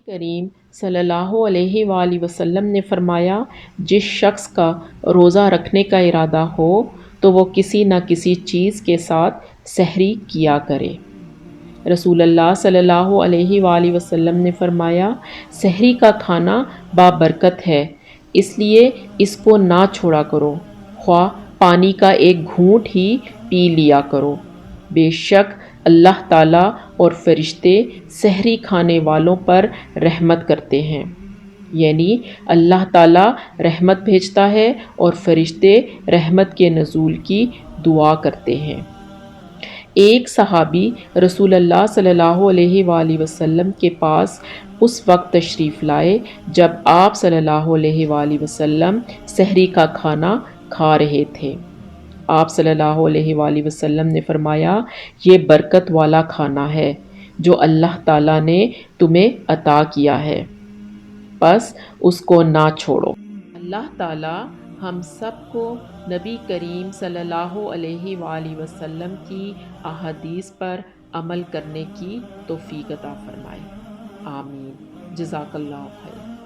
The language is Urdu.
کریم صلی اللہ علیہ وآلہ وسلم نے فرمایا، جس شخص کا روزہ رکھنے کا ارادہ ہو تو وہ کسی نہ کسی چیز کے ساتھ سحری کیا کرے۔ رسول اللہ صلی اللہ علیہ وآلہ وسلم نے فرمایا، سحری کا کھانا بابرکت ہے، اس لیے اس کو نہ چھوڑا کرو، خواہ پانی کا ایک گھونٹ ہی پی لیا کرو۔ بے شک اللہ تعالیٰ اور فرشتے سحری کھانے والوں پر رحمت کرتے ہیں، یعنی اللہ تعالیٰ رحمت بھیجتا ہے اور فرشتے رحمت کے نزول کی دعا کرتے ہیں۔ ایک صحابی رسول اللہ صلی اللہ علیہ وآلہ وسلم کے پاس اس وقت تشریف لائے جب آپ صلی اللہ علیہ وآلہ وسلم سحری کا کھانا کھا رہے تھے۔ آپ صلی اللہ علیہ وآلہ وسلم نے فرمایا، یہ برکت والا کھانا ہے جو اللہ تعالیٰ نے تمہیں عطا کیا ہے، بس اس کو نہ چھوڑو۔ اللہ تعالیٰ ہم سب کو نبی کریم صلی اللہ علیہ وآلہ وسلم کی احادیث پر عمل کرنے کی توفیق عطا فرمائے۔ آمین۔ جزاک اللہ خیر۔